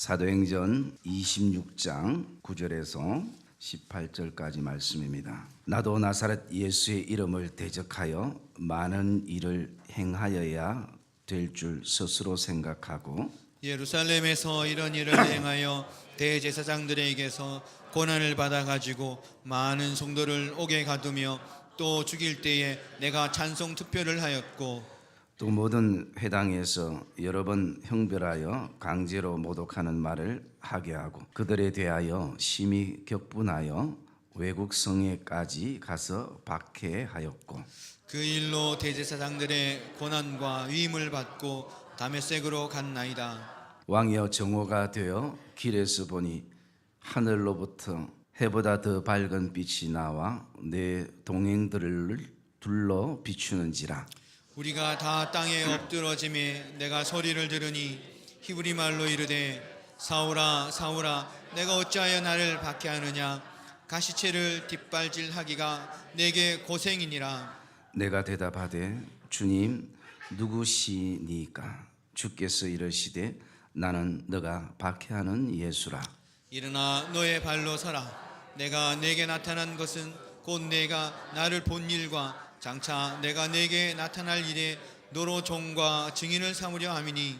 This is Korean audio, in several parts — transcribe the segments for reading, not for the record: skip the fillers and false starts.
사도행전 26장 9절에서 18절까지 말씀입니다. 나도 나사렛 예수의 이름을 대적하여 많은 일을 행하여야 될 줄 스스로 생각하고 예루살렘에서 이런 일을 행하여 대제사장들에게서 고난을 받아가지고 많은 성도를 옥에 가두며 또 죽일 때에 내가 찬송 투표를 하였고 또 모든 회당에서 여러 번 형벌하여 강제로 모독하는 말을 하게 하고 그들에 대하여 심히 격분하여 외국 성에까지 가서 박해하였고 그 일로 대제사장들의 고난과 위임을 받고 다메섹으로 갔나이다. 왕이여 정오가 되어 길에서 보니 하늘로부터 해보다 더 밝은 빛이 나와 내 동행들을 둘러 비추는지라. 우리가 다 땅에 엎드러짐에 내가 소리를 들으니 히브리 말로 이르되 사울아 사울아 내가 어찌하여 나를 박해하느냐 가시체를 뒷발질하기가 내게 고생이니라. 내가 대답하되 주님 누구시니까? 주께서 이르시되 나는 너가 박해하는 예수라. 일어나 너의 발로 서라. 내가 내게 나타난 것은 곧 내가 나를 본 일과 장차 내가 내게 나타날 일에 너로 종과 증인을 삼으려 함이니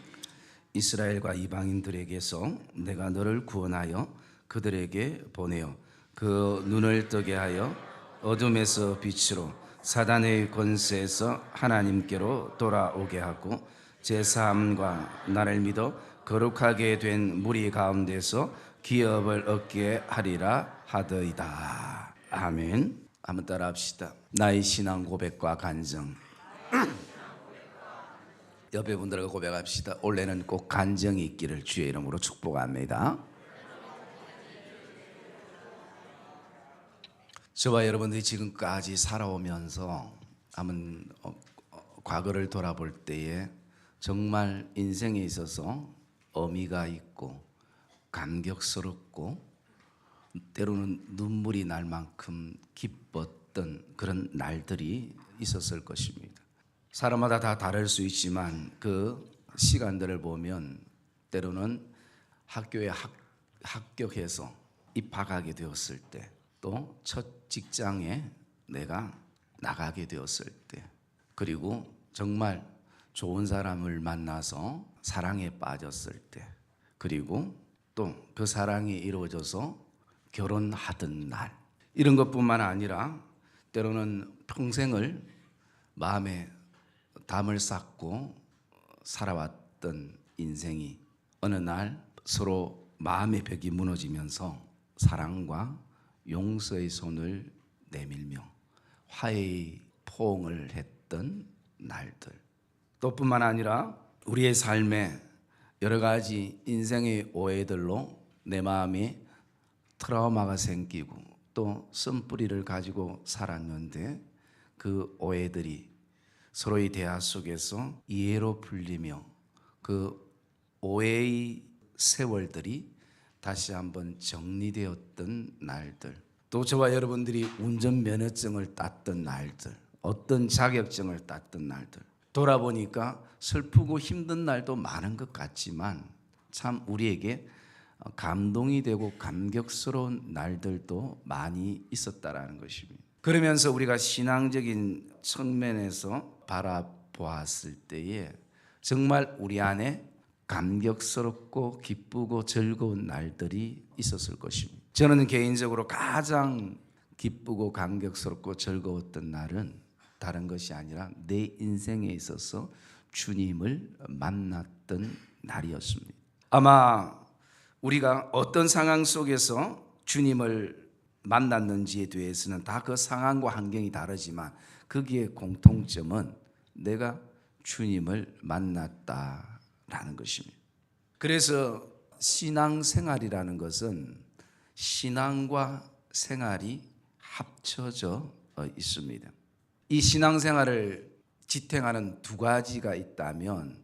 이스라엘과 이방인들에게서 내가 너를 구원하여 그들에게 보내어 그 눈을 뜨게 하여 어둠에서 빛으로 사단의 권세에서 하나님께로 돌아오게 하고 제사함과 나를 믿어 거룩하게 된 무리 가운데서 기업을 얻게 하리라 하더이다. 아멘. 한번 따라 합시다. 나의 신앙 고백과 간증. 옆에 분들과 고백합시다. 올해는 꼭 간증이 있기를 주의 이름으로 축복합니다. 저와 여러분들이 지금까지 살아오면서 한번 과거를 돌아볼 때에 정말 인생에 있어서 의미가 있고 감격스럽고 때로는 눈물이 날 만큼 기뻤던 그런 날들이 있었을 것입니다. 사람마다 다 다를 수 있지만 그 시간들을 보면 때로는 학교에 합격해서 입학하게 되었을 때, 또 첫 직장에 내가 나가게 되었을 때, 그리고 정말 좋은 사람을 만나서 사랑에 빠졌을 때, 그리고 또 그 사랑이 이루어져서 결혼하던 날, 이런 것뿐만 아니라 때로는 평생을 마음에 담을 쌓고 살아왔던 인생이 어느 날 서로 마음의 벽이 무너지면서 사랑과 용서의 손을 내밀며 화해의 포옹을 했던 날들, 또 뿐만 아니라 우리의 삶에 여러 가지 인생의 오해들로 내 마음에 트라우마가 생기고 또 쓴뿌리를 가지고 살았는데 그 오해들이 서로의 대화 속에서 이해로 풀리며 그 오해의 세월들이 다시 한번 정리되었던 날들, 또 저와 여러분들이 운전면허증을 땄던 날들, 어떤 자격증을 땄던 날들, 돌아보니까 슬프고 힘든 날도 많은 것 같지만 참 우리에게 감동이 되고 감격스러운 날들도 많이 있었다라는 것입니다. 그러면서 우리가 신앙적인 측면에서 바라보았을 때에 정말 우리 안에 감격스럽고 기쁘고 즐거운 날들이 있었을 것입니다. 저는 개인적으로 가장 기쁘고 감격스럽고 즐거웠던 날은 다른 것이 아니라 내 인생에 있어서 주님을 만났던 날이었습니다. 아마 우리가 어떤 상황 속에서 주님을 만났는지에 대해서는 다 그 상황과 환경이 다르지만 거기에 공통점은 내가 주님을 만났다라는 것입니다. 그래서 신앙생활이라는 것은 신앙과 생활이 합쳐져 있습니다. 이 신앙생활을 지탱하는 두 가지가 있다면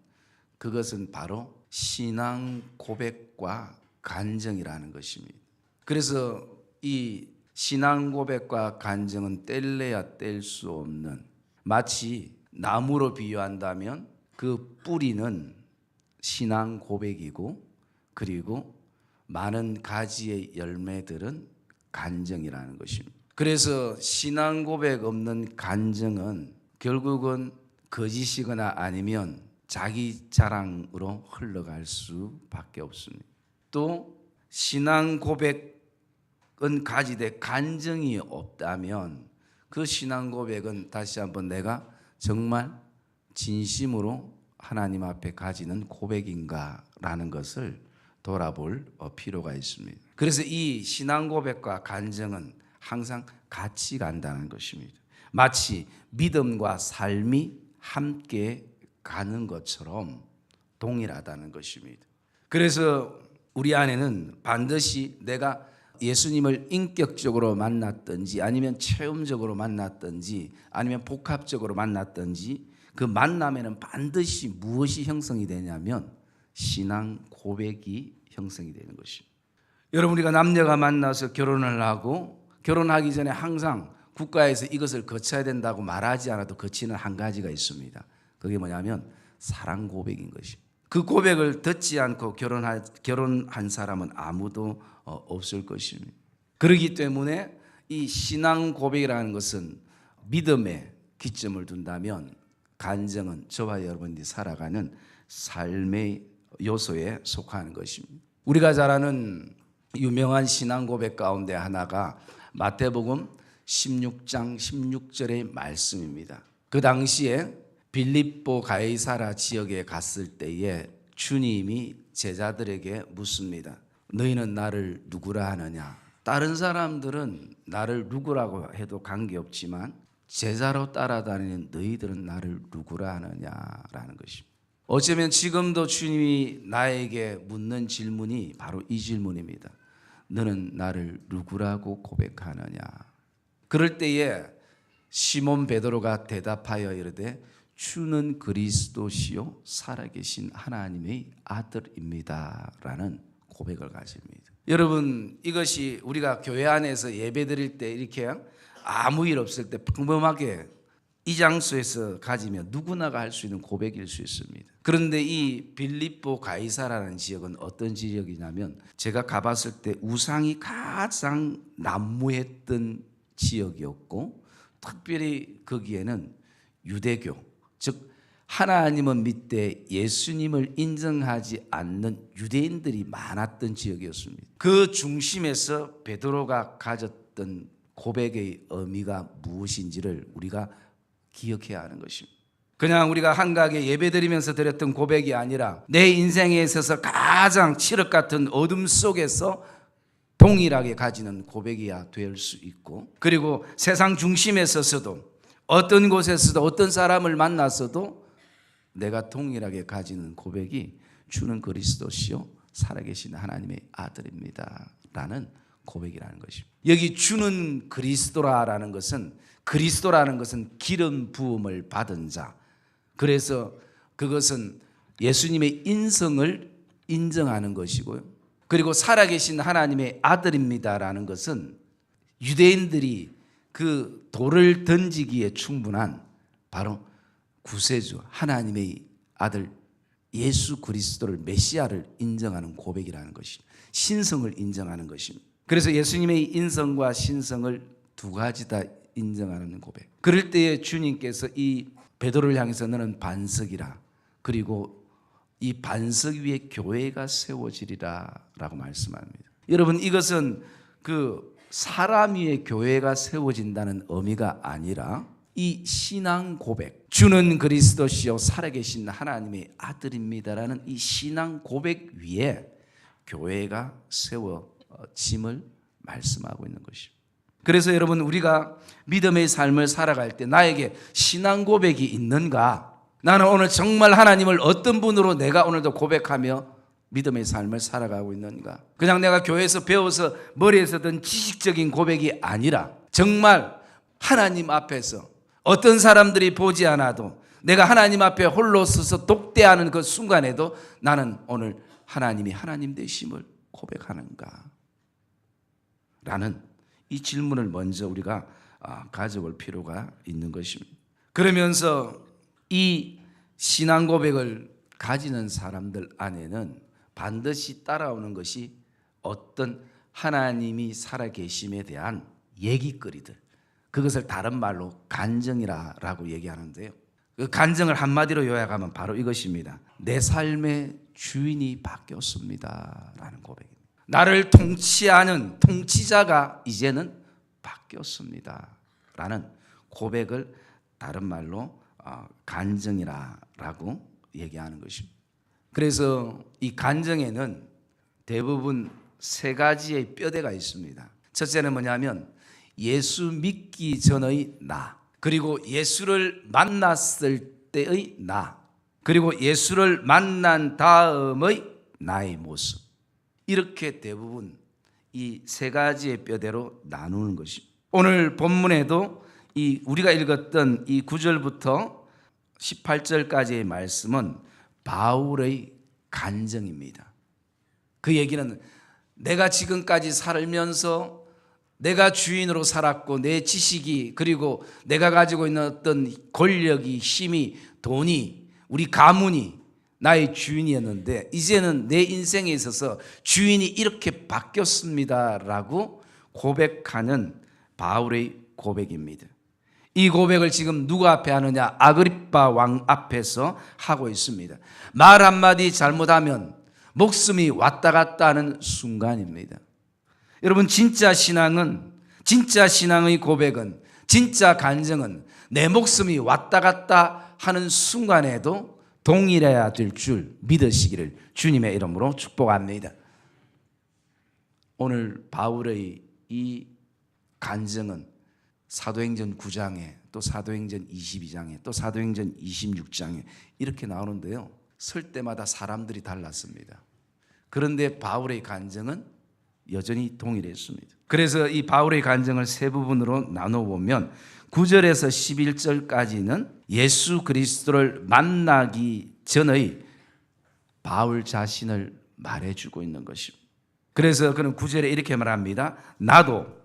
그것은 바로 신앙 고백과 간증이라는 것입니다. 그래서 이 신앙 고백과 간증은 뗄래야 뗄 수 없는, 마치 나무로 비유한다면 그 뿌리는 신앙 고백이고 그리고 많은 가지의 열매들은 간증이라는 것입니다. 그래서 신앙 고백 없는 간증은 결국은 거짓이거나 아니면 자기 자랑으로 흘러갈 수밖에 없습니다. 또 신앙 고백은 가지되 간증이 없다면 그 신앙 고백은 다시 한번 내가 정말 진심으로 하나님 앞에 가지는 고백인가라는 것을 돌아볼 필요가 있습니다. 그래서 이 신앙 고백과 간증은 항상 같이 간다는 것입니다. 마치 믿음과 삶이 함께 가는 것처럼 동일하다는 것입니다. 그래서 우리 안에는 반드시 내가 예수님을 인격적으로 만났든지 아니면 체험적으로 만났든지 아니면 복합적으로 만났든지 그 만남에는 반드시 무엇이 형성이 되냐면 신앙 고백이 형성이 되는 것입니다. 여러분, 우리가 남녀가 만나서 결혼을 하고 결혼하기 전에 항상 국가에서 이것을 거쳐야 된다고 말하지 않아도 거치는 한 가지가 있습니다. 그게 뭐냐면 사랑 고백인 것입니다. 그 고백을 듣지 않고 결혼한 사람은 아무도 없을 것입니다. 그렇기 때문에 이 신앙 고백이라는 것은 믿음에 기점을 둔다면 간증은 저와 여러분들이 살아가는 삶의 요소에 속하는 것입니다. 우리가 잘 아는 유명한 신앙 고백 가운데 하나가 마태복음 16장 16절의 말씀입니다. 그 당시에 빌립보 가이사라 지역에 갔을 때에 주님이 제자들에게 묻습니다. 너희는 나를 누구라 하느냐? 다른 사람들은 나를 누구라고 해도 관계없지만 제자로 따라다니는 너희들은 나를 누구라 하느냐라는 것입니다. 어쩌면 지금도 주님이 나에게 묻는 질문이 바로 이 질문입니다. 너는 나를 누구라고 고백하느냐? 그럴 때에 시몬 베드로가 대답하여 이르되 주는 그리스도시요 살아계신 하나님의 아들입니다 라는 고백을 가집니다. 여러분, 이것이 우리가 교회 안에서 예배 드릴 때 이렇게 아무 일 없을 때 평범하게 이 장소에서 가지면 누구나가 할 수 있는 고백일 수 있습니다. 그런데 이 빌립보 가이사라는 지역은 어떤 지역이냐면 제가 가봤을 때 우상이 가장 난무했던 지역이었고 특별히 거기에는 유대교, 즉 하나님은 믿되 예수님을 인정하지 않는 유대인들이 많았던 지역이었습니다. 그 중심에서 베드로가 가졌던 고백의 의미가 무엇인지를 우리가 기억해야 하는 것입니다. 그냥 우리가 한가하게 예배드리면서 드렸던 고백이 아니라 내 인생에 있어서 가장 칠흑 같은 어둠 속에서 동일하게 가지는 고백이야 될 수 있고, 그리고 세상 중심에 서서도 어떤 곳에서도 어떤 사람을 만났어도 내가 동일하게 가지는 고백이 주는 그리스도시요 살아계신 하나님의 아들입니다 라는 고백이라는 것입니다. 여기 주는 그리스도라는 것은 기름 부음을 받은 자, 그래서 그것은 예수님의 인성을 인정하는 것이고요. 그리고 살아계신 하나님의 아들입니다라는 것은 유대인들이 그 돌을 던지기에 충분한 바로 구세주 하나님의 아들 예수 그리스도를 메시아를 인정하는 고백이라는 것입니다. 신성을 인정하는 것입니다. 그래서 예수님의 인성과 신성을 두 가지 다 인정하는 고백. 그럴 때에 주님께서 이 베드로를 향해서 너는 반석이라, 그리고 이 반석 위에 교회가 세워지리라 라고 말씀합니다. 여러분, 이것은 그 사람 위에 교회가 세워진다는 의미가 아니라 이 신앙 고백, 주는 그리스도시요 살아계신 하나님의 아들입니다라는 이 신앙 고백 위에 교회가 세워짐을 말씀하고 있는 것입니다. 그래서 여러분, 우리가 믿음의 삶을 살아갈 때 나에게 신앙 고백이 있는가? 나는 오늘 정말 하나님을 어떤 분으로 내가 오늘도 고백하며 믿음의 삶을 살아가고 있는가? 그냥 내가 교회에서 배워서 머리에서 든 지식적인 고백이 아니라 정말 하나님 앞에서 어떤 사람들이 보지 않아도 내가 하나님 앞에 홀로 서서 독대하는 그 순간에도 나는 오늘 하나님이 하나님 되심을 고백하는가? 라는 이 질문을 먼저 우리가 가져볼 필요가 있는 것입니다. 그러면서 이 신앙 고백을 가지는 사람들 안에는 반드시 따라오는 것이 어떤 하나님이 살아계심에 대한 얘기거리들, 그것을 다른 말로 간증이라고 얘기하는데요. 그 간증을 한마디로 요약하면 바로 이것입니다. 내 삶의 주인이 바뀌었습니다 라는 고백입니다. 나를 통치하는 통치자가 이제는 바뀌었습니다 라는 고백을 다른 말로 간증이라고 얘기하는 것입니다. 그래서 이 간증에는 대부분 세 가지의 뼈대가 있습니다. 첫째는 뭐냐면 예수 믿기 전의 나, 그리고 예수를 만났을 때의 나, 그리고 예수를 만난 다음의 나의 모습. 이렇게 대부분 이 세 가지의 뼈대로 나누는 것입니다. 오늘 본문에도 이 우리가 읽었던 이 9절부터 18절까지의 말씀은 바울의 간증입니다. 그 얘기는 내가 지금까지 살면서 내가 주인으로 살았고 내 지식이 그리고 내가 가지고 있는 어떤 권력이 힘이 돈이 우리 가문이 나의 주인이었는데 이제는 내 인생에 있어서 주인이 이렇게 바뀌었습니다라고 고백하는 바울의 고백입니다. 이 고백을 지금 누구 앞에 하느냐? 아그리빠 왕 앞에서 하고 있습니다. 말 한마디 잘못하면 목숨이 왔다 갔다 하는 순간입니다. 여러분, 진짜 신앙의 고백은, 진짜 간증은 내 목숨이 왔다 갔다 하는 순간에도 동일해야 될 줄 믿으시기를 주님의 이름으로 축복합니다. 오늘 바울의 이 간증은 사도행전 9장에 또 사도행전 22장에 또 사도행전 26장에 이렇게 나오는데요. 설 때마다 사람들이 달랐습니다. 그런데 바울의 간증은 여전히 동일했습니다. 그래서 이 바울의 간증을 세 부분으로 나눠보면 9절에서 11절까지는 예수 그리스도를 만나기 전의 바울 자신을 말해주고 있는 것입니다. 그래서 그는 9절에 이렇게 말합니다. 나도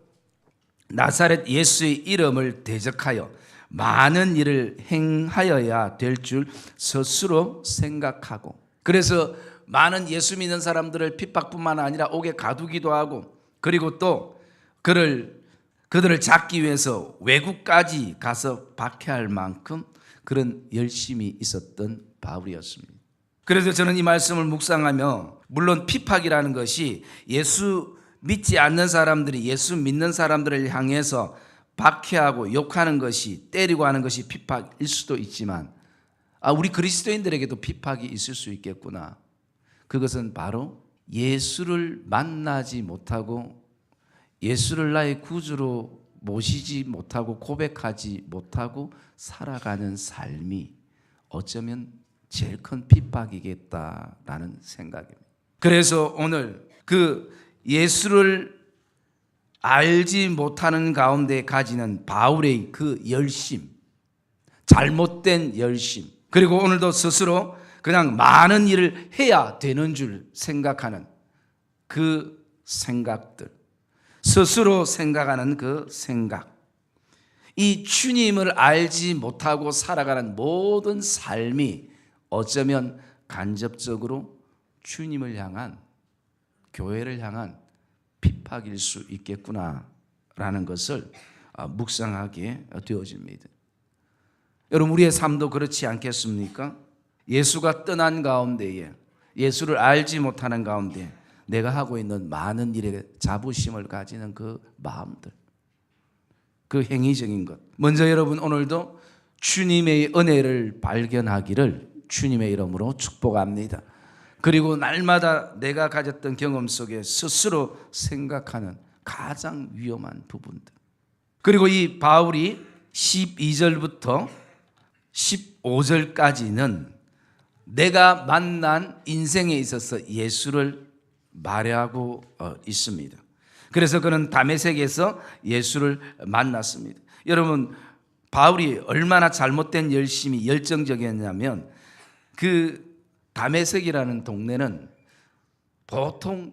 나사렛 예수의 이름을 대적하여 많은 일을 행하여야 될 줄 스스로 생각하고, 그래서 많은 예수 믿는 사람들을 핍박뿐만 아니라 옥에 가두기도 하고, 그리고 또 그들을 잡기 위해서 외국까지 가서 박해할 만큼 그런 열심이 있었던 바울이었습니다. 그래서 저는 이 말씀을 묵상하며, 물론 핍박이라는 것이 예수 믿지 않는 사람들이 예수 믿는 사람들을 향해서 박해하고 욕하는 것이, 때리고 하는 것이 핍박일 수도 있지만, 우리 그리스도인들에게도 핍박이 있을 수 있겠구나. 그것은 바로 예수를 만나지 못하고 예수를 나의 구주로 모시지 못하고 고백하지 못하고 살아가는 삶이 어쩌면 제일 큰 핍박이겠다라는 생각입니다. 그래서 오늘 그 예수를 알지 못하는 가운데 가지는 바울의 그 열심, 잘못된 열심, 그리고 오늘도 스스로 그냥 많은 일을 해야 되는 줄 생각하는 그 생각들, 스스로 생각하는 그 생각, 이 주님을 알지 못하고 살아가는 모든 삶이 어쩌면 간접적으로 주님을 향한, 교회를 향한 핍박일 수 있겠구나라는 것을 묵상하게 되어집니다. 여러분, 우리의 삶도 그렇지 않겠습니까? 예수가 떠난 가운데에, 예수를 알지 못하는 가운데 내가 하고 있는 많은 일에 자부심을 가지는 그 마음들, 그 행위적인 것. 먼저 여러분, 오늘도 주님의 은혜를 발견하기를 주님의 이름으로 축복합니다. 그리고 날마다 내가 가졌던 경험 속에 스스로 생각하는 가장 위험한 부분들. 그리고 이 바울이 12절부터 15절까지는 내가 만난 인생에 있어서 예수를 말하고 있습니다. 그래서 그는 다메섹에서 예수를 만났습니다. 여러분, 바울이 얼마나 잘못된 열심이 열정적이었냐면, 그 다메섹이라는 동네는 보통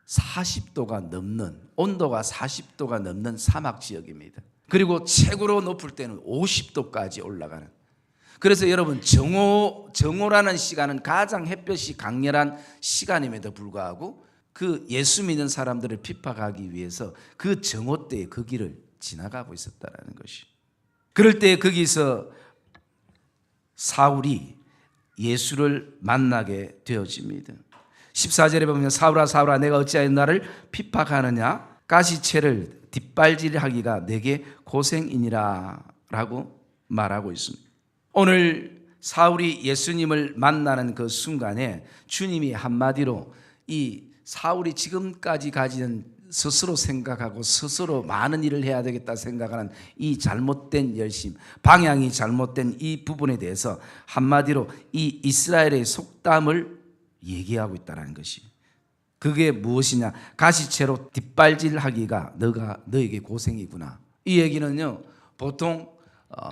40도가 넘는, 온도가 40도가 넘는 사막 지역입니다. 그리고 최고로 높을 때는 50도까지 올라가는, 그래서 여러분 정오라는 시간은 가장 햇볕이 강렬한 시간임에도 불구하고 그 예수 믿는 사람들을 핍박하기 위해서 그 정오 때에 그 길을 지나가고 있었다라는 것이. 그럴 때 거기서 사울이 예수를 만나게 되어집니다. 14절에 보면 사울아 사울아 내가 어찌하여 나를 핍박하느냐 가시채를 뒷발질하기가 내게 고생이니라 라고 말하고 있습니다. 오늘 사울이 예수님을 만나는 그 순간에 주님이 한마디로 이 사울이 지금까지 가지는 스스로 생각하고 스스로 많은 일을 해야 되겠다 생각하는 이 잘못된 열심, 방향이 잘못된 이 부분에 대해서 한마디로 이 이스라엘의 속담을 얘기하고 있다는 것이. 그게 무엇이냐? 가시채로 뒷발질하기가 너에게 고생이구나. 이 얘기는요, 보통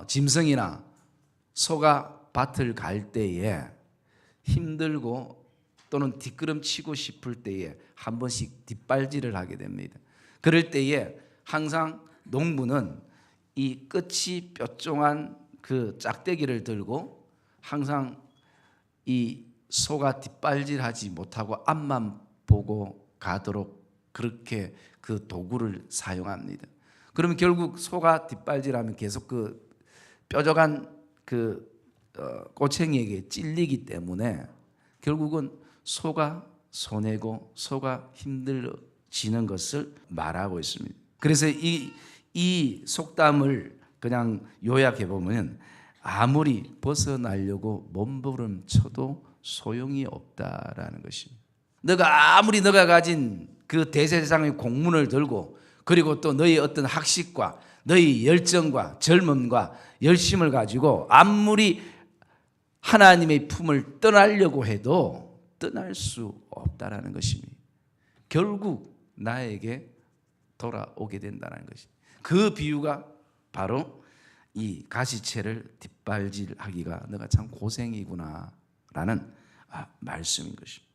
짐승이나 소가 밭을 갈 때에 힘들고 또는 뒷걸음치고 싶을 때에 한 번씩 뒷발질을 하게 됩니다. 그럴 때에 항상 농부는 이 끝이 뾰족한 그 짝대기를 들고 항상 이 소가 뒷발질하지 못하고 앞만 보고 가도록 그렇게 그 도구를 사용합니다. 그러면 결국 소가 뒷발질하면 계속 그 뾰족한 그 꼬챙이에게 찔리기 때문에 결국은 소가 손해고 소가 힘들어지는 것을 말하고 있습니다. 그래서 이 속담을 그냥 요약해 보면 아무리 벗어나려고 몸부림 쳐도 소용이 없다라는 것입니다. 너가 가진 그 대세상의 공문을 들고 그리고 또 너의 어떤 학식과 너의 열정과 젊음과 열심을 가지고 아무리 하나님의 품을 떠나려고 해도 떠날 수 없다라는 것입니다. 결국 나에게 돌아오게 된다는 것이. 그 비유가 바로 이 가시채를 뒷발질하기가 너가 참 고생이구나라는 말씀인 것입니다.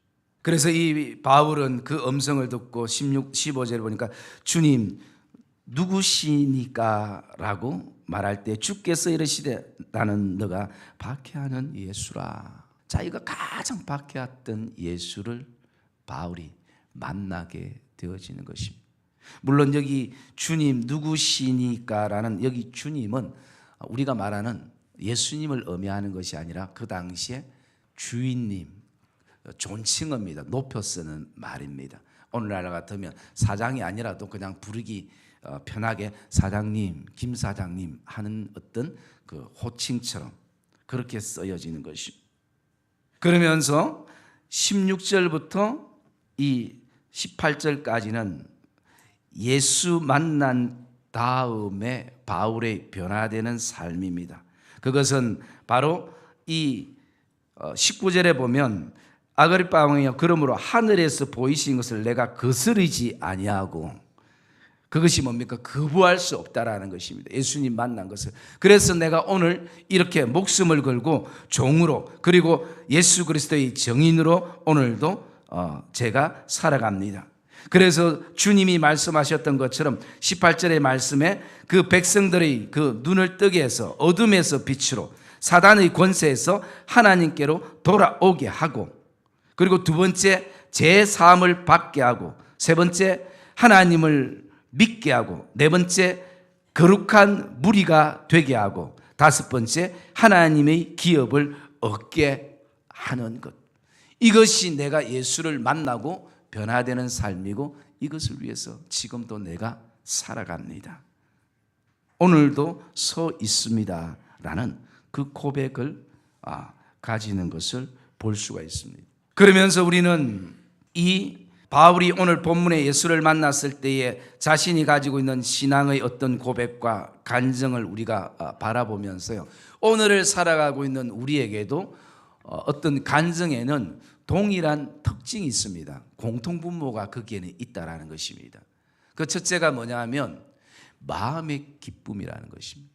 그래서 이 바울은 그 음성을 듣고 15절에 보니까 주님 누구시니까 라고 말할 때 주께서 이르시되 나는 너가 박해하는 예수라. 자기가 가장 박해했던 예수를 바울이 만나게 되어지는 것입니다. 물론 여기 주님 누구시니까 라는 여기 주님은 우리가 말하는 예수님을 의미하는 것이 아니라 그 당시에 주인님, 존칭어입니다. 높여 쓰는 말입니다. 오늘날 같으면 사장이 아니라도 그냥 부르기 편하게 사장님, 김 사장님 하는 어떤 그 호칭처럼 그렇게 쓰여지는 것입니다. 그러면서 16절부터 이 18절까지는 예수 만난 다음에 바울의 변화되는 삶입니다. 그것은 바로 이 19절에 보면 아그리빠 왕이여 그러므로 하늘에서 보이신 것을 내가 거스르지 아니하고 그것이 뭡니까? 거부할 수 없다라는 것입니다. 예수님 만난 것을. 그래서 내가 오늘 이렇게 목숨을 걸고 종으로 그리고 예수 그리스도의 정인으로 오늘도 제가 살아갑니다. 그래서 주님이 말씀하셨던 것처럼 18절의 말씀에 그 백성들의 그 눈을 뜨게 해서 어둠에서 빛으로 사단의 권세에서 하나님께로 돌아오게 하고 그리고 두 번째 제사함을 받게 하고 세 번째 하나님을 믿게 하고 네 번째 거룩한 무리가 되게 하고 다섯 번째 하나님의 기업을 얻게 하는 것. 이것이 내가 예수를 만나고 변화되는 삶이고 이것을 위해서 지금도 내가 살아갑니다. 오늘도 서 있습니다 라는 그 고백을 가지는 것을 볼 수가 있습니다. 그러면서 우리는 이 바울이 오늘 본문에 예수를 만났을 때에 자신이 가지고 있는 신앙의 어떤 고백과 간증을 우리가 바라보면서요. 오늘을 살아가고 있는 우리에게도 어떤 간증에는 동일한 특징이 있습니다. 공통분모가 거기에는 있다라는 것입니다. 그 첫째가 뭐냐 하면 마음의 기쁨이라는 것입니다.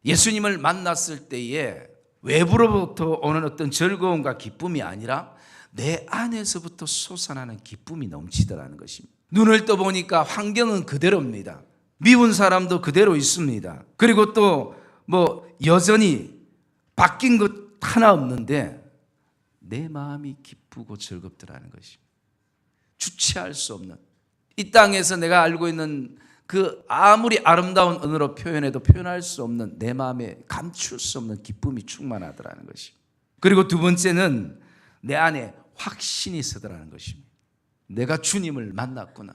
예수님을 만났을 때에 외부로부터 오는 어떤 즐거움과 기쁨이 아니라 내 안에서부터 솟아나는 기쁨이 넘치더라는 것입니다. 눈을 떠보니까 환경은 그대로입니다. 미운 사람도 그대로 있습니다. 그리고 또 여전히 바뀐 것 하나 없는데 내 마음이 기쁘고 즐겁더라는 것이, 주체할 수 없는, 이 땅에서 내가 알고 있는 그 아무리 아름다운 언어로 표현해도 표현할 수 없는 내 마음에 감출 수 없는 기쁨이 충만하더라는 것이. 그리고 두 번째는 내 안에 확신이 서더라는 것입니다. 내가 주님을 만났구나.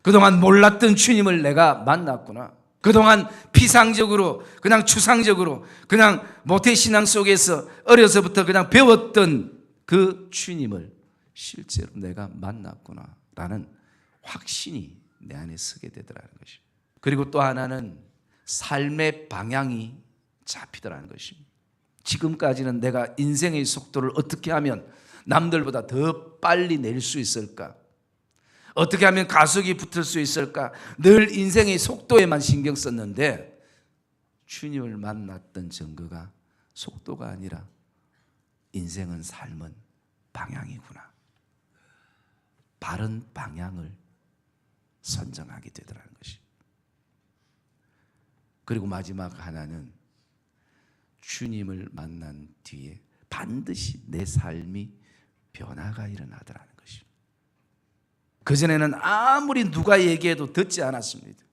그동안 몰랐던 주님을 내가 만났구나. 그동안 피상적으로, 그냥 추상적으로, 그냥 모태신앙 속에서 어려서부터 그냥 배웠던 그 주님을 실제로 내가 만났구나 라는 확신이 내 안에 서게 되더라는 것입니다. 그리고 또 하나는 삶의 방향이 잡히더라는 것입니다. 지금까지는 내가 인생의 속도를 어떻게 하면 남들보다 더 빨리 낼 수 있을까? 어떻게 하면 가속이 붙을 수 있을까? 늘 인생의 속도에만 신경 썼는데 주님을 만났던 증거가 속도가 아니라 인생은 삶은 방향이구나. 바른 방향을 선정하게 되더라는 것이. 그리고 마지막 하나는 주님을 만난 뒤에 반드시 내 삶이 변화가 일어나더라는 것이. 그전에는 아무리 누가 얘기해도 듣지 않았습니다.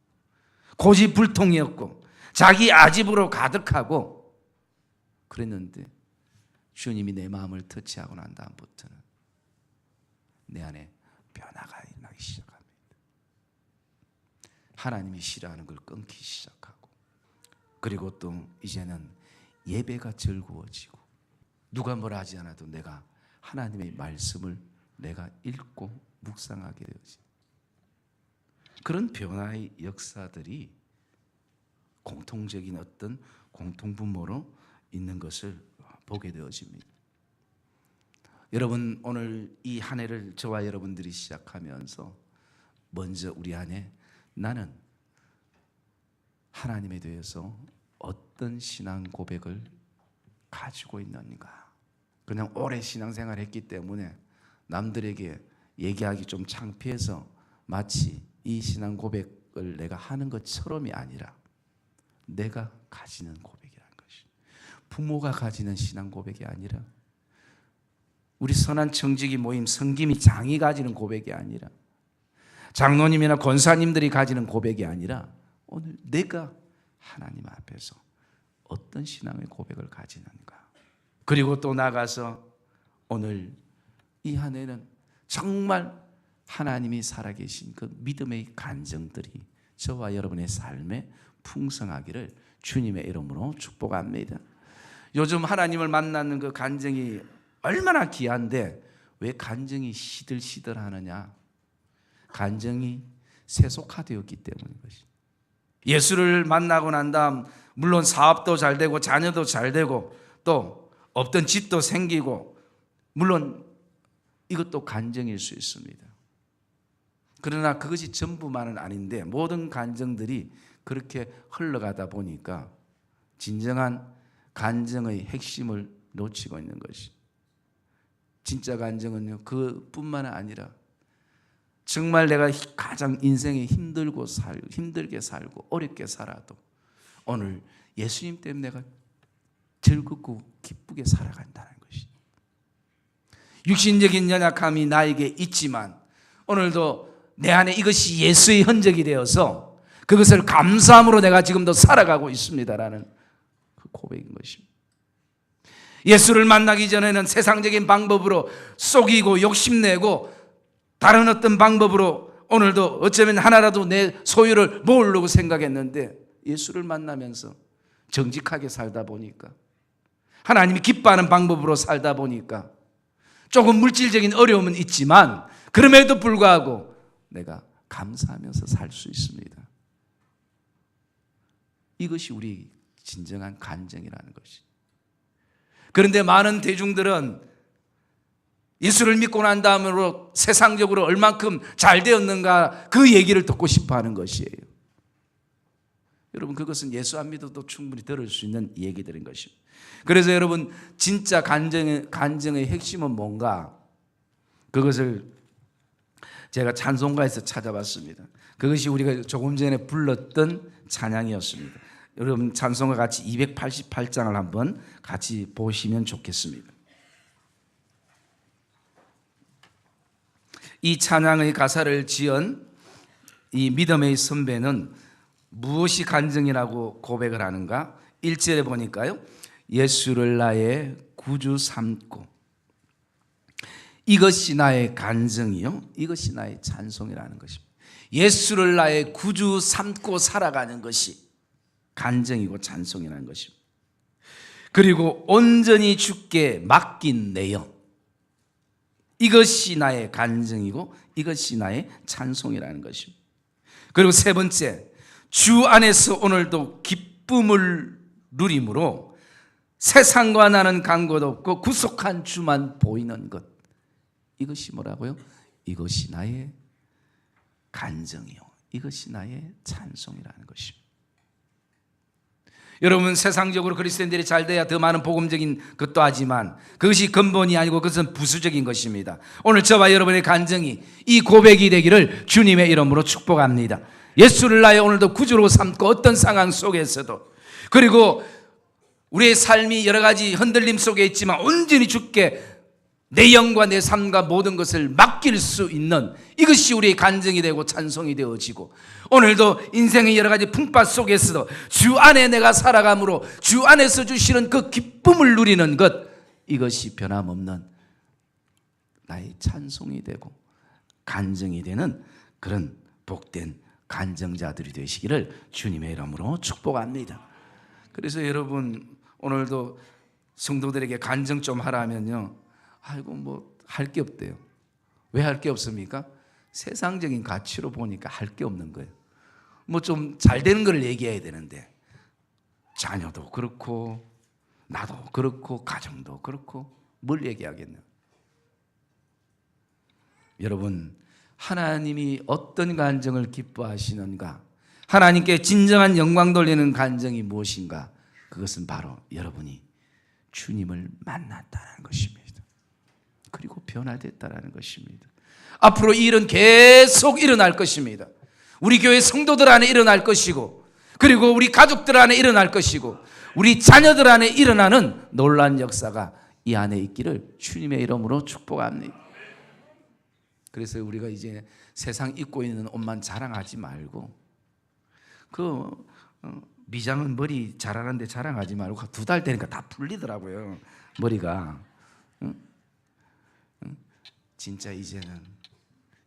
고집불통이었고 자기 아집으로 가득하고 그랬는데 주님이 내 마음을 터치하고 난 다음부터는 내 안에 변화가 일어나기 시작합니다. 하나님이 싫어하는 걸 끊기 시작하고, 그리고 또 이제는 예배가 즐거워지고 누가 뭐라 하지 않아도 내가 하나님의 말씀을 내가 읽고 묵상하게 되어지. 그런 변화의 역사들이 공통적인 어떤 공통분모로 있는 것을 보게 되어집니다. 여러분, 오늘 이 한 해를 저와 여러분들이 시작하면서 먼저 우리 안에 나는 하나님에 대해서 어떤 신앙 고백을 가지고 있는가. 그냥 오래 신앙생활을 했기 때문에 남들에게 얘기하기 좀 창피해서 마치 이 신앙 고백을 내가 하는 것처럼이 아니라 내가 가지는 고백이라는 것이, 부모가 가지는 신앙 고백이 아니라 우리 선한 청지기 모임 성김이 장이 가지는 고백이 아니라 장로님이나 권사님들이 가지는 고백이 아니라 오늘 내가 하나님 앞에서 어떤 신앙의 고백을 가지는가. 그리고 또 나가서 오늘 이 한 해는 정말 하나님이 살아계신 그 믿음의 간증들이 저와 여러분의 삶에 풍성하기를 주님의 이름으로 축복합니다. 요즘 하나님을 만나는 그 간증이 얼마나 귀한데 왜 간증이 시들시들하느냐? 간증이 세속화되었기 때문인 것이. 예수를 만나고 난 다음 물론 사업도 잘 되고 자녀도 잘 되고 또 없던 집도 생기고 물론 이것도 간증일 수 있습니다. 그러나 그것이 전부만은 아닌데 모든 간증들이 그렇게 흘러가다 보니까 진정한 간증의 핵심을 놓치고 있는 것이. 진짜 간증은요, 그뿐만 아니라 정말 내가 가장 인생에 힘들게 살고 어렵게 살아도 오늘 예수님 때문에 내가 즐겁고 기쁘게 살아간다는 것이. 육신적인 연약함이 나에게 있지만 오늘도 내 안에 이것이 예수의 흔적이 되어서 그것을 감사함으로 내가 지금도 살아가고 있습니다라는 그 고백인 것입니다. 예수를 만나기 전에는 세상적인 방법으로 속이고 욕심내고 다른 어떤 방법으로 오늘도 어쩌면 하나라도 내 소유를 모으려고 생각했는데 예수를 만나면서 정직하게 살다 보니까 하나님이 기뻐하는 방법으로 살다 보니까 조금 물질적인 어려움은 있지만 그럼에도 불구하고 내가 감사하면서 살 수 있습니다. 이것이 우리 진정한 간증이라는 것이. 그런데 많은 대중들은 예수를 믿고 난 다음으로 세상적으로 얼만큼 잘 되었는가 그 얘기를 듣고 싶어 하는 것이에요. 여러분, 그것은 예수 안 믿어도 충분히 들을 수 있는 얘기들인 것입니다. 그래서 여러분, 진짜 간증의 핵심은 뭔가? 그것을 제가 찬송가에서 찾아봤습니다. 그것이 우리가 조금 전에 불렀던 찬양이었습니다. 여러분 찬송과 같이 288장을 한번 같이 보시면 좋겠습니다. 이 찬양의 가사를 지은 이 믿음의 선배는 무엇이 간증이라고 고백을 하는가? 1절에 보니까요, 예수를 나의 구주 삼고, 이것이 나의 간증이요, 이것이 나의 찬송이라는 것입니다. 예수를 나의 구주 삼고 살아가는 것이 간증이고 찬송이라는 것입니다. 그리고 온전히 주께 맡긴 내 영, 이것이 나의 간증이고 이것이 나의 찬송이라는 것입니다. 그리고 세 번째, 주 안에서 오늘도 기쁨을 누림으로 세상과 나는 간 것 없고 구속한 주만 보이는 것, 이것이 뭐라고요? 이것이 나의 간증이요, 이것이 나의 찬송이라는 것입니다. 여러분, 세상적으로 그리스도인들이 잘 돼야 더 많은 복음적인 것도 하지만 그것이 근본이 아니고 그것은 부수적인 것입니다. 오늘 저와 여러분의 간증이 이 고백이 되기를 주님의 이름으로 축복합니다. 예수를 나의 오늘도 구주로 삼고 어떤 상황 속에서도, 그리고 우리의 삶이 여러 가지 흔들림 속에 있지만 온전히 주께 내 영과 내 삶과 모든 것을 맡길 수 있는, 이것이 우리의 간증이 되고 찬송이 되어지고, 오늘도 인생의 여러 가지 풍파 속에서도 주 안에 내가 살아감으로 주 안에서 주시는 그 기쁨을 누리는 것, 이것이 변함없는 나의 찬송이 되고 간증이 되는 그런 복된 간증자들이 되시기를 주님의 이름으로 축복합니다. 그래서 여러분, 오늘도 성도들에게 간증 좀 하라면요, 아이고 뭐 할 게 없대요. 왜 할 게 없습니까? 세상적인 가치로 보니까 할 게 없는 거예요. 뭐 좀 잘 되는 걸 얘기해야 되는데, 자녀도 그렇고 나도 그렇고 가정도 그렇고 뭘 얘기하겠냐. 여러분, 하나님이 어떤 간증을 기뻐하시는가, 하나님께 진정한 영광 돌리는 간증이 무엇인가, 그것은 바로 여러분이 주님을 만났다는 것입니다. 그리고 변화됐다는 것입니다. 앞으로 이 일은 계속 일어날 것입니다. 우리 교회 성도들 안에 일어날 것이고, 그리고 우리 가족들 안에 일어날 것이고, 우리 자녀들 안에 일어나는 놀라운 역사가 이 안에 있기를 주님의 이름으로 축복합니다. 그래서 우리가 이제 세상 입고 있는 옷만 자랑하지 말고, 미장은 머리 자라는데 자랑하지 말고 2달 되니까 다 풀리더라고요, 머리가. 진짜 이제는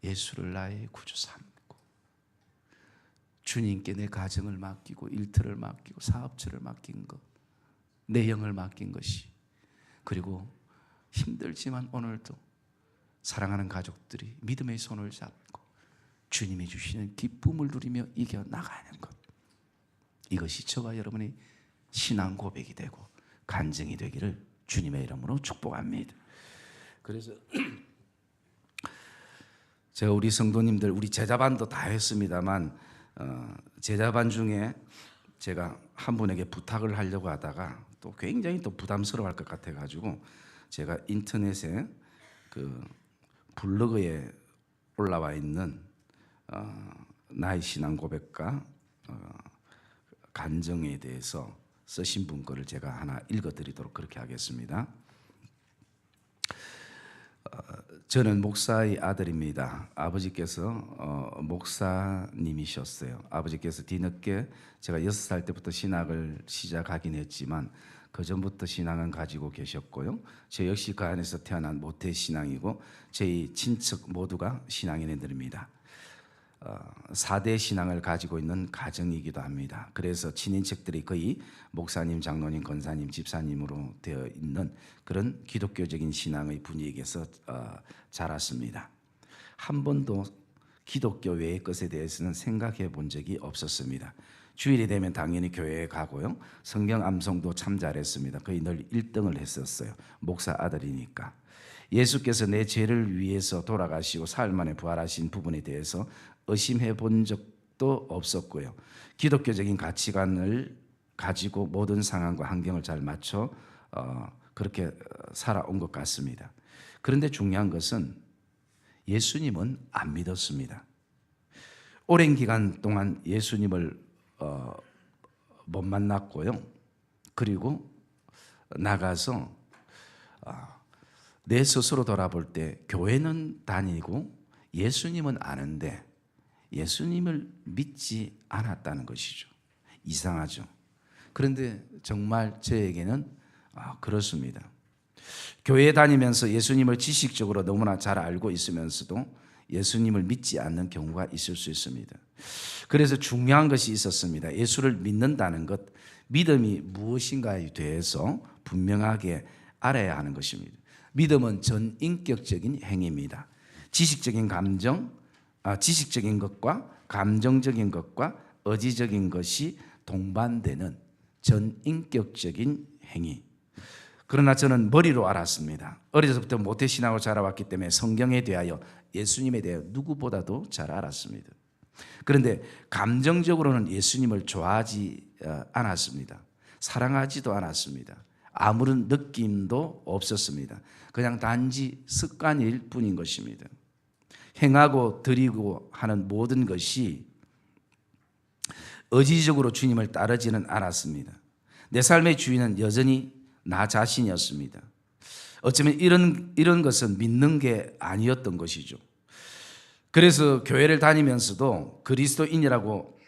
예수를 나의 구주 삼고 주님께 내 가정을 맡기고 일터를 맡기고 사업처를 맡긴 것, 내 영을 맡긴 것이, 그리고 힘들지만 오늘도 사랑하는 가족들이 믿음의 손을 잡고 주님이 주시는 기쁨을 누리며 이겨나가는 것, 이것이 저와 여러분의 신앙 고백이 되고 간증이 되기를 주님의 이름으로 축복합니다. 그래서 제가 우리 성도님들, 우리 제자반도 다 했습니다만, 제자반 중에 제가 한 분에게 부탁을 하려고 하다가 또 굉장히 또 부담스러워할 것 같아가지고, 제가 인터넷에 그 블로그에 올라와 있는 나의 신앙 고백과 간증에 대해서 쓰신 분 거를 제가 하나 읽어드리도록 그렇게 하겠습니다. 저는 목사의 아들입니다. 아버지께서 목사님이셨어요. 아버지께서 뒤늦게 제가 6살 때부터 신학을 시작하긴 했지만 그 전부터 신앙은 가지고 계셨고요. 저 역시 그 안에서 태어난 모태 신앙이고, 제 친척 모두가 신앙인들입니다. 4대 신앙을 가지고 있는 가정이기도 합니다. 그래서 친인척들이 거의 목사님, 장로님, 권사님, 집사님으로 되어 있는 그런 기독교적인 신앙의 분위기에서 자랐습니다. 한 번도 기독교 외의 것에 대해서는 생각해 본 적이 없었습니다. 주일이 되면 당연히 교회에 가고요, 성경 암송도 참 잘했습니다. 거의 늘 1등을 했었어요. 목사 아들이니까. 예수께서 내 죄를 위해서 돌아가시고 사흘 만에 부활하신 부분에 대해서 의심해 본 적도 없었고요, 기독교적인 가치관을 가지고 모든 상황과 환경을 잘 맞춰 그렇게 살아온 것 같습니다. 그런데 중요한 것은 예수님은 안 믿었습니다. 오랜 기간 동안 예수님을 못 만났고요. 그리고 나가서 내 스스로 돌아볼 때 교회는 다니고 예수님은 아는데 예수님을 믿지 않았다는 것이죠. 이상하죠. 그런데 정말 저에게는 그렇습니다. 교회 다니면서 예수님을 지식적으로 너무나 잘 알고 있으면서도 예수님을 믿지 않는 경우가 있을 수 있습니다. 그래서 중요한 것이 있었습니다. 예수를 믿는다는 것, 믿음이 무엇인가에 대해서 분명하게 알아야 하는 것입니다. 믿음은 전인격적인 행위입니다. 지식적인 것과 감정적인 것과 의지적인 것이 동반되는 전인격적인 행위. 그러나 저는 머리로 알았습니다. 어려서부터 모태신앙으로 자라왔기 때문에 성경에 대하여 예수님에 대하여 누구보다도 잘 알았습니다. 그런데 감정적으로는 예수님을 좋아하지 않았습니다. 사랑하지도 않았습니다. 아무런 느낌도 없었습니다. 그냥 단지 습관일 뿐인 것입니다. 행하고 드리고 하는 모든 것이 의지적으로 주님을 따르지는 않았습니다. 내 삶의 주인은 여전히 나 자신이었습니다. 어쩌면 이런 것은 믿는 게 아니었던 것이죠. 그래서 교회를 다니면서도 그리스도인이라고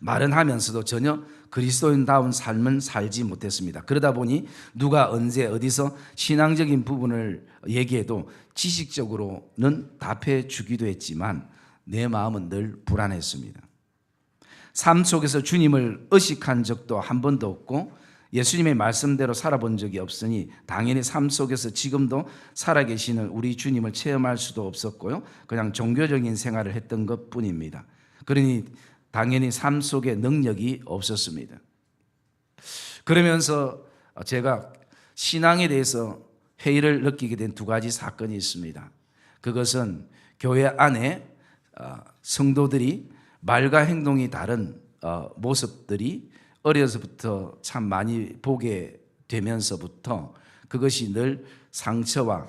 말은 하면서도 전혀 그리스도인다운 삶은 살지 못했습니다. 그러다 보니 누가 언제 어디서 신앙적인 부분을 얘기해도 지식적으로는 답해 주기도 했지만 내 마음은 늘 불안했습니다. 삶 속에서 주님을 의식한 적도 한 번도 없고 예수님의 말씀대로 살아본 적이 없으니 당연히 삶 속에서 지금도 살아계시는 우리 주님을 체험할 수도 없었고요. 그냥 종교적인 생활을 했던 것뿐입니다. 그러니 당연히 삶 속에 능력이 없었습니다. 그러면서 제가 신앙에 대해서 회의를 느끼게 된 두 가지 사건이 있습니다. 그것은 교회 안에 성도들이 말과 행동이 다른 모습들이 어려서부터 참 많이 보게 되면서부터 그것이 늘 상처와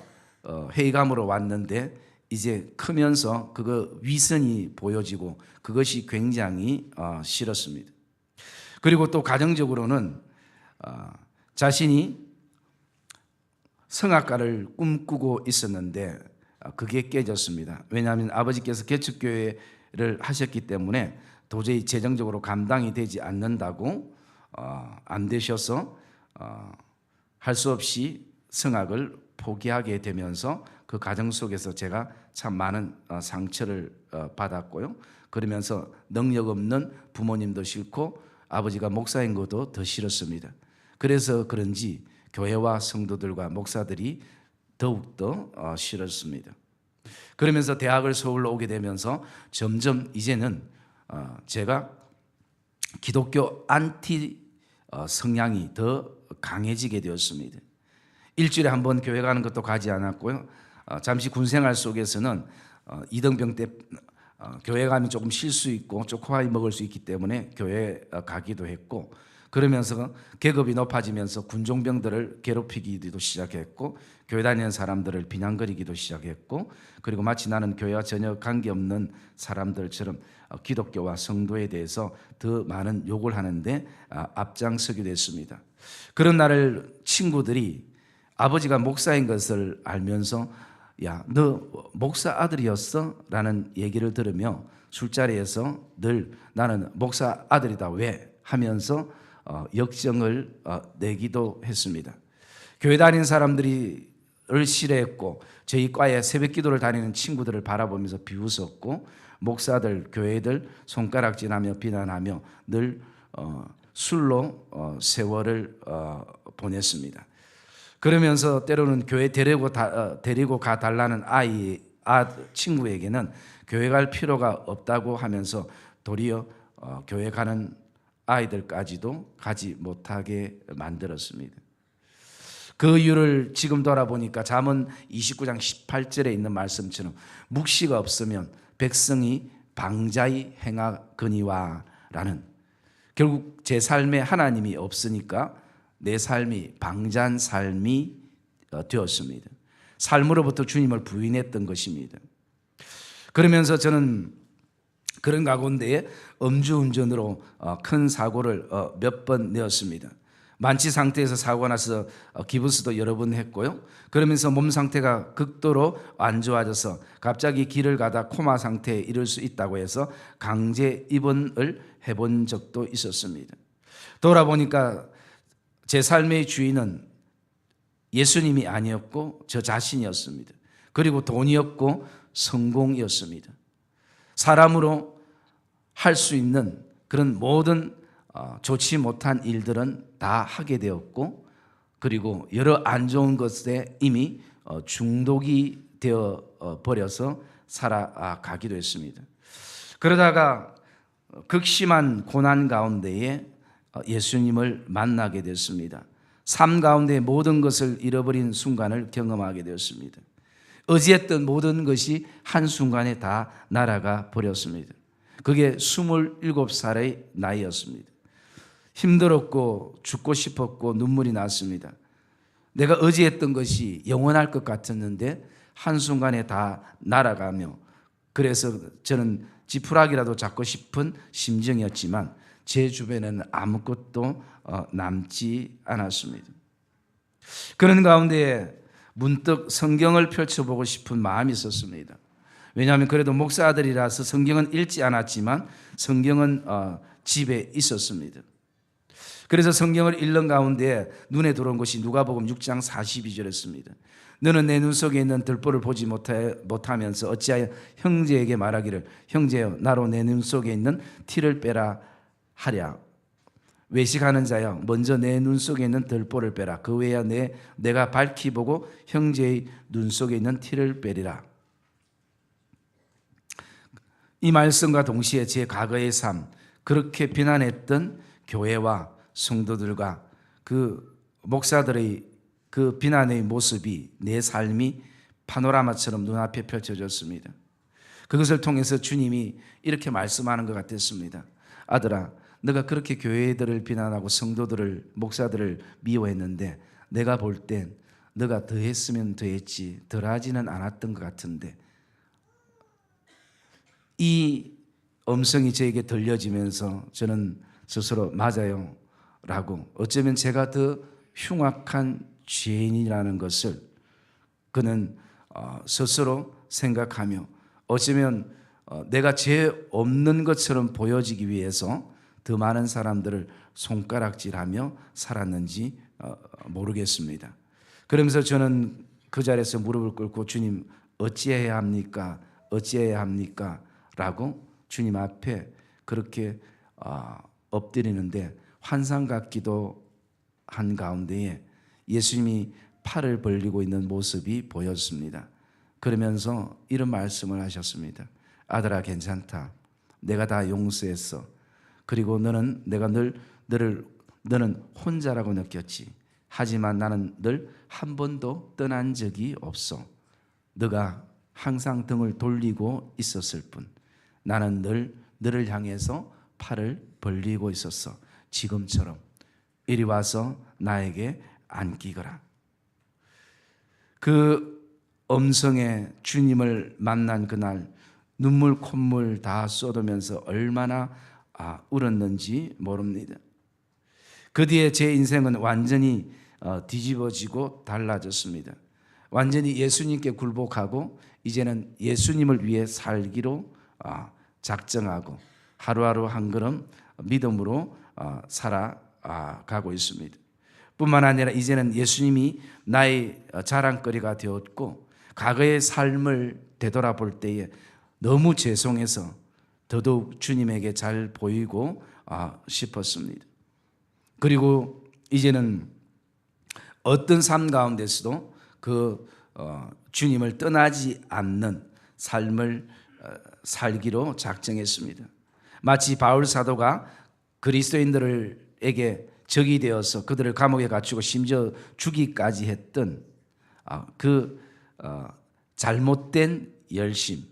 회의감으로 왔는데 이제 크면서 그거 위선이 보여지고 그것이 굉장히 싫었습니다. 그리고 또 가정적으로는 자신이 성악가를 꿈꾸고 있었는데 그게 깨졌습니다. 왜냐하면 아버지께서 개척교회를 하셨기 때문에 도저히 재정적으로 감당이 되지 않는다고 안 되셔서 할 수 없이 성악을 포기하게 되면서 그 가정 속에서 제가 참 많은 상처를 받았고요. 그러면서 능력 없는 부모님도 싫고 아버지가 목사인 것도 더 싫었습니다. 그래서 그런지 교회와 성도들과 목사들이 더욱더 싫었습니다. 그러면서 대학을 서울로 오게 되면서 점점 이제는 제가 기독교 안티 성향이 더 강해지게 되었습니다. 일주일에 한 번 교회 가는 것도 가지 않았고요. 잠시 군생활 속에서는 이등병 때 교회 가면 조금 쉴 수 있고 초코파이 먹을 수 있기 때문에 교회 가기도 했고, 그러면서 계급이 높아지면서 군종병들을 괴롭히기도 시작했고 교회 다니는 사람들을 비난거리기도 시작했고, 그리고 마치 나는 교회와 전혀 관계없는 사람들처럼 기독교와 성도에 대해서 더 많은 욕을 하는데 앞장서기도 했습니다. 그런 날을 친구들이 아버지가 목사인 것을 알면서 야, 너 목사 아들이었어? 라는 얘기를 들으며 술자리에서 늘 나는 목사 아들이다 왜? 하면서 역정을 내기도 했습니다. 교회 다니는 사람들을 싫어했고 저희 과에 새벽 기도를 다니는 친구들을 바라보면서 비웃었고 목사들, 교회들 손가락질하며 비난하며 늘 술로 세월을 보냈습니다. 그러면서 때로는 교회 데리고 가 달라는 친구에게는 교회 갈 필요가 없다고 하면서 도리어 교회 가는 아이들까지도 가지 못하게 만들었습니다. 그 이유를 지금 돌아보니까 잠언 29장 18절에 있는 말씀처럼 묵시가 없으면 백성이 방자히 행하거니와 라는, 결국 제 삶에 하나님이 없으니까 내 삶이 방자한 삶이 되었습니다. 삶으로부터 주님을 부인했던 것입니다. 그러면서 저는 그런 가운데에 음주운전으로 큰 사고를 몇 번 내었습니다. 만취 상태에서 사고가 나서 기부스도 여러 번 했고요. 그러면서 몸 상태가 극도로 안 좋아져서 갑자기 길을 가다 코마 상태에 이를 수 있다고 해서 강제 입원을 해본 적도 있었습니다. 돌아보니까 제 삶의 주인은 예수님이 아니었고 저 자신이었습니다. 그리고 돈이었고 성공이었습니다. 사람으로 할 수 있는 그런 모든 좋지 못한 일들은 다 하게 되었고, 그리고 여러 안 좋은 것에 이미 중독이 되어 버려서 살아가기도 했습니다. 그러다가 극심한 고난 가운데에 예수님을 만나게 됐습니다. 삶 가운데 모든 것을 잃어버린 순간을 경험하게 되었습니다. 의지했던 모든 것이 한순간에 다 날아가 버렸습니다. 그게 27살의 나이였습니다. 힘들었고 죽고 싶었고 눈물이 났습니다. 내가 의지했던 것이 영원할 것 같았는데 한순간에 다 날아가며, 그래서 저는 지푸라기라도 잡고 싶은 심정이었지만 제 주변에는 아무것도 남지 않았습니다. 그런 가운데 문득 성경을 펼쳐보고 싶은 마음이 있었습니다. 왜냐하면 그래도 목사들이라서 성경은 읽지 않았지만 성경은 집에 있었습니다. 그래서 성경을 읽는 가운데 눈에 들어온 것이 누가복음 6장 42절이었습니다. 너는 내 눈 속에 있는 들보를 보지 못하면서 어찌하여 형제에게 말하기를 형제여 나로 내 눈 속에 있는 티를 빼라 하랴. 외식하는 자여 먼저 내 눈 속에 있는 들보를 빼라. 그 외야 내가 밝히 보고 형제의 눈 속에 있는 티를 빼리라. 이 말씀과 동시에 제 과거의 삶, 그렇게 비난했던 교회와 성도들과 그 목사들의 그 비난의 모습이 내 삶이 파노라마처럼 눈앞에 펼쳐졌습니다. 그것을 통해서 주님이 이렇게 말씀하는 것 같았습니다. 아들아, 너가 그렇게 교회들을 비난하고 성도들을, 목사들을 미워했는데 내가 볼 땐 너가 더 했으면 더 했지 덜 하지는 않았던 것 같은데, 이 음성이 저에게 들려지면서 저는 스스로 맞아요 라고, 어쩌면 제가 더 흉악한 죄인이라는 것을 그는 스스로 생각하며, 어쩌면 내가 죄 없는 것처럼 보여지기 위해서 더 많은 사람들을 손가락질하며 살았는지 모르겠습니다. 그러면서 저는 그 자리에서 무릎을 꿇고 주님 어찌해야 합니까? 어찌해야 합니까? 라고 주님 앞에 그렇게 엎드리는데, 환상 같기도 한 가운데에 예수님이 팔을 벌리고 있는 모습이 보였습니다. 그러면서 이런 말씀을 하셨습니다. 아들아 괜찮다. 내가 다 용서했어. 그리고 너는 내가 너는 혼자라고 느꼈지. 하지만 나는 늘 한 번도 떠난 적이 없어. 너가 항상 등을 돌리고 있었을 뿐 나는 늘 너를 향해서 팔을 벌리고 있었어. 지금처럼 이리 와서 나에게 안기거라. 그 음성에 주님을 만난 그날 눈물 콧물 다 쏟으면서 얼마나 울었는지 모릅니다. 그 뒤에 제 인생은 완전히 뒤집어지고 달라졌습니다. 완전히 예수님께 굴복하고 이제는 예수님을 위해 살기로 작정하고 하루하루 한 걸음 믿음으로 살아가고 있습니다. 뿐만 아니라 이제는 예수님이 나의 자랑거리가 되었고, 과거의 삶을 되돌아볼 때에 너무 죄송해서 더더욱 주님에게 잘 보이고 싶었습니다. 그리고 이제는 어떤 삶 가운데서도 그 주님을 떠나지 않는 삶을 살기로 작정했습니다. 마치 바울 사도가 그리스도인들에게 적이 되어서 그들을 감옥에 갇히고 심지어 죽이까지 했던 그 잘못된 열심,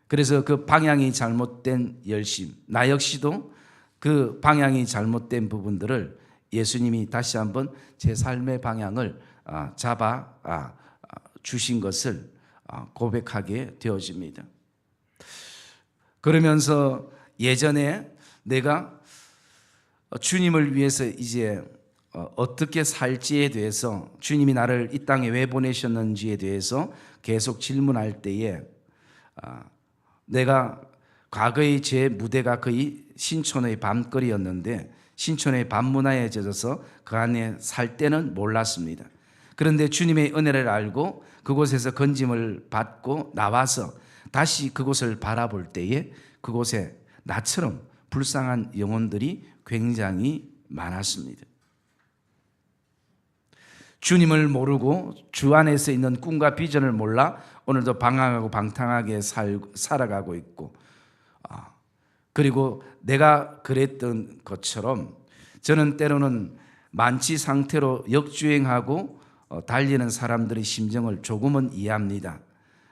그래서 그 방향이 잘못된 열심, 나 역시도 그 방향이 잘못된 부분들을 예수님이 다시 한번 제 삶의 방향을 잡아 주신 것을 고백하게 되어집니다. 그러면서 예전에 내가 주님을 위해서 이제 어떻게 살지에 대해서, 주님이 나를 이 땅에 왜 보내셨는지에 대해서 계속 질문할 때에 내가 과거의 제 무대가 거의 신촌의 밤거리였는데 신촌의 밤문화에 젖어서 그 안에 살 때는 몰랐습니다. 그런데 주님의 은혜를 알고 그곳에서 건짐을 받고 나와서 다시 그곳을 바라볼 때에 그곳에 나처럼 불쌍한 영혼들이 굉장히 많았습니다. 주님을 모르고 주 안에서 있는 꿈과 비전을 몰라 오늘도 방황하고 방탕하게 살아가고 있고, 그리고 내가 그랬던 것처럼 저는 때로는 만취 상태로 역주행하고 달리는 사람들의 심정을 조금은 이해합니다.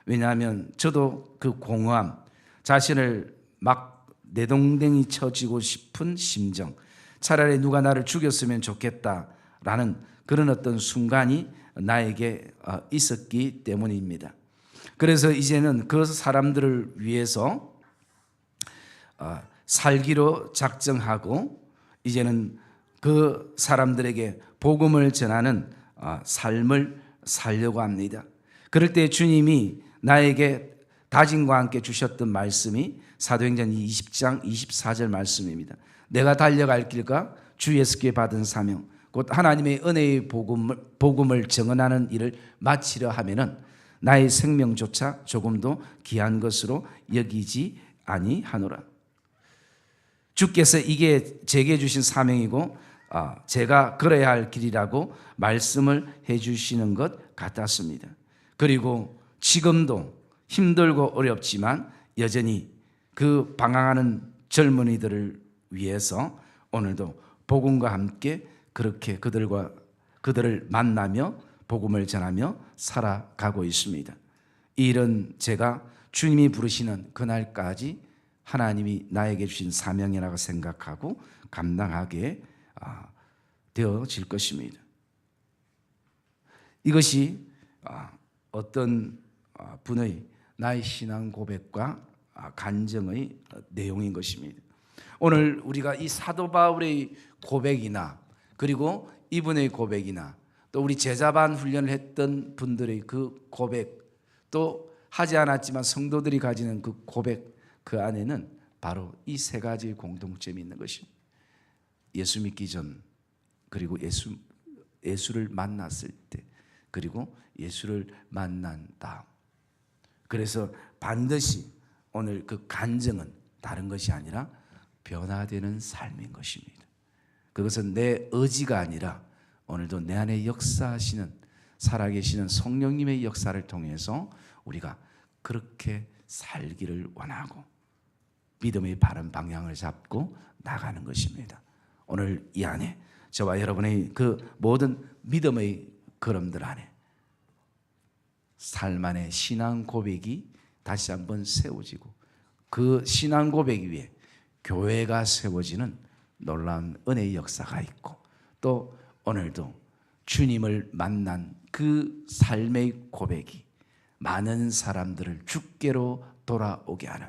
왜냐하면 저도 그 공허함, 자신을 막 내동댕이 쳐지고 싶은 심정, 차라리 누가 나를 죽였으면 좋겠다라는 그런 어떤 순간이 나에게 있었기 때문입니다. 그래서 이제는 그 사람들을 위해서 살기로 작정하고 이제는 그 사람들에게 복음을 전하는 삶을 살려고 합니다. 그럴 때 주님이 나에게 다짐과 함께 주셨던 말씀이 사도행전 20장 24절 말씀입니다. 내가 달려갈 길과 주 예수께 받은 사명 곧 하나님의 은혜의 복음을 증언하는 일을 마치려 하면은 나의 생명조차 조금도 귀한 것으로 여기지 아니하노라. 주께서 이게 제게 주신 사명이고 제가 걸어야 할 길이라고 말씀을 해주시는 것 같았습니다. 그리고 지금도 힘들고 어렵지만 여전히 그 방황하는 젊은이들을 위해서 오늘도 복음과 함께 그렇게 그들을 만나며 복음을 전하며 살아가고 있습니다. 이런 제가 주님이 부르시는 그날까지 하나님이 나에게 주신 사명이라고 생각하고 감당하게 되어질 것입니다. 이것이 어떤 분의 나의 신앙 고백과 간증의 내용인 것입니다. 오늘 우리가 이 사도 바울의 고백이나 그리고 이분의 고백이나 또 우리 제자반 훈련을 했던 분들의 그 고백, 또 하지 않았지만 성도들이 가지는 그 고백, 그 안에는 바로 이 세 가지의 공통점이 있는 것입니다. 예수 믿기 전, 그리고 예수를 만났을 때, 그리고 예수를 만난 다음. 그래서 반드시 오늘 그 간증은 다른 것이 아니라 변화되는 삶인 것입니다. 그것은 내 의지가 아니라 오늘도 내 안에 역사하시는 살아계시는 성령님의 역사를 통해서 우리가 그렇게 살기를 원하고 믿음의 바른 방향을 잡고 나가는 것입니다. 오늘 이 안에 저와 여러분의 그 모든 믿음의 걸음들 안에 삶 안에 신앙 고백이 다시 한번 세워지고 그 신앙 고백 위에 교회가 세워지는 놀라운 은혜의 역사가 있고, 또 오늘도 주님을 만난 그 삶의 고백이 많은 사람들을 주께로 돌아오게 하는,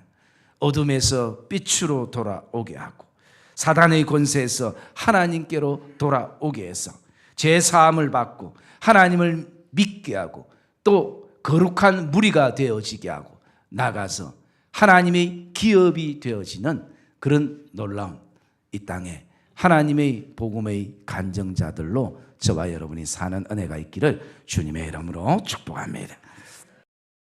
어둠에서 빛으로 돌아오게 하고 사단의 권세에서 하나님께로 돌아오게 해서 죄사함을 받고 하나님을 믿게 하고 또 거룩한 무리가 되어지게 하고 나가서 하나님의 기업이 되어지는 그런 놀라운 이 땅에 하나님의 복음의 간증자들로 저와 여러분이 사는 은혜가 있기를 주님의 이름으로 축복합니다.